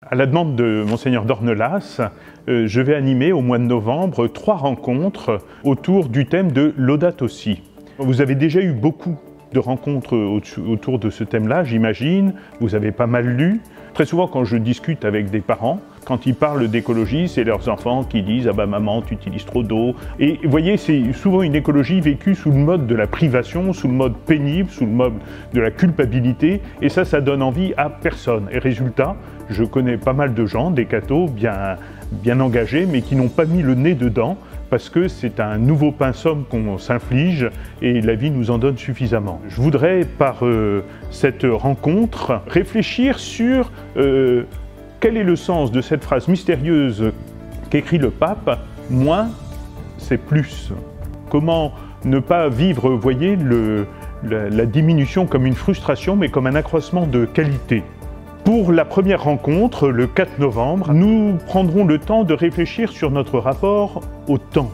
À la demande de Monseigneur d'Ornelas, je vais animer au mois de novembre 3 rencontres autour du thème de Laudato Si. Vous avez déjà eu beaucoup de rencontres autour de ce thème-là, j'imagine. Vous avez pas mal lu. Très souvent, quand je discute avec des parents, quand ils parlent d'écologie, c'est leurs enfants qui disent « Ah bah maman, tu utilises trop d'eau ». Et vous voyez, c'est souvent une écologie vécue sous le mode de la privation, sous le mode pénible, sous le mode de la culpabilité. Et ça donne envie à personne. Et résultat, je connais pas mal de gens, des cathos bien engagés, mais qui n'ont pas mis le nez dedans, parce que c'est un nouveau pinsomme qu'on s'inflige et la vie nous en donne suffisamment. Je voudrais, par cette rencontre, réfléchir sur quel est le sens de cette phrase mystérieuse qu'écrit le pape « Moins, c'est plus ». Comment ne pas vivre, vous voyez, la diminution comme une frustration, mais comme un accroissement de qualité. Pour la première rencontre, le 4 novembre, nous prendrons le temps de réfléchir sur notre rapport au temps,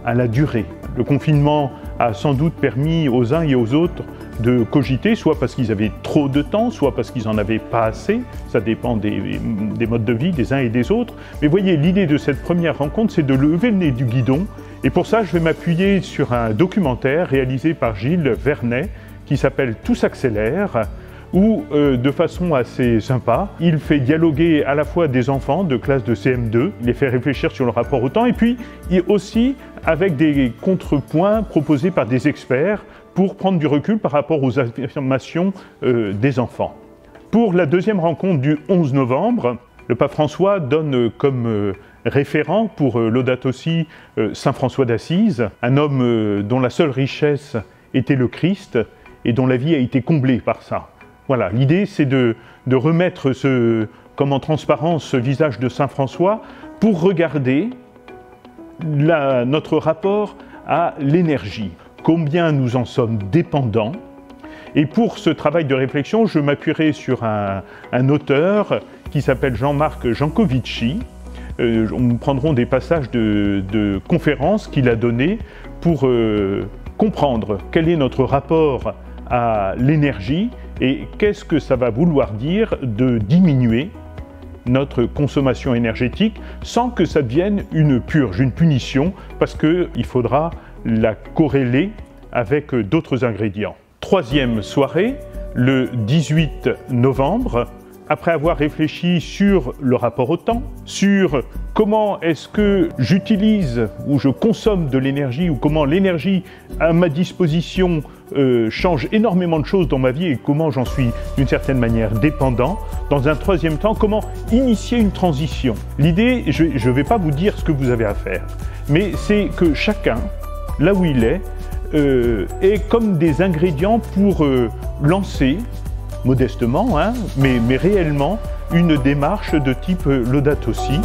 à la durée. Le confinement a sans doute permis aux uns et aux autres de cogiter, soit parce qu'ils avaient trop de temps, soit parce qu'ils n'en avaient pas assez. Ça dépend des modes de vie des uns et des autres. Mais voyez, l'idée de cette première rencontre, c'est de lever le nez du guidon. Et pour ça, je vais m'appuyer sur un documentaire réalisé par Gilles Vernet, qui s'appelle « Tout s'accélère », où, de façon assez sympa, il fait dialoguer à la fois des enfants de classe de CM2, il les fait réfléchir sur le rapport au temps, et puis aussi avec des contrepoints proposés par des experts pour prendre du recul par rapport aux affirmations des enfants. Pour la deuxième rencontre du 11 novembre, le pape François donne comme référent pour Laudato Si Saint François d'Assise, un homme dont la seule richesse était le Christ et dont la vie a été comblée par ça. Voilà, l'idée c'est de remettre comme en transparence ce visage de Saint François pour regarder notre rapport à l'énergie, combien nous en sommes dépendants. Et pour ce travail de réflexion, je m'appuierai sur un auteur qui s'appelle Jean-Marc Jancovici. Nous prendrons des passages de conférences qu'il a données pour comprendre quel est notre rapport à l'énergie et qu'est-ce que ça va vouloir dire de diminuer notre consommation énergétique sans que ça devienne une purge, une punition, parce qu'il faudra la corréler avec d'autres ingrédients. Troisième soirée, le 18 novembre, après avoir réfléchi sur le rapport au temps, sur comment est-ce que j'utilise ou je consomme de l'énergie, ou comment l'énergie à ma disposition change énormément de choses dans ma vie et comment j'en suis d'une certaine manière dépendant. Dans un troisième temps, comment initier une transition. L'idée, je ne vais pas vous dire ce que vous avez à faire, mais c'est que chacun, là où il est comme des ingrédients pour lancer, modestement, hein, mais réellement, une démarche de type Laudato Si.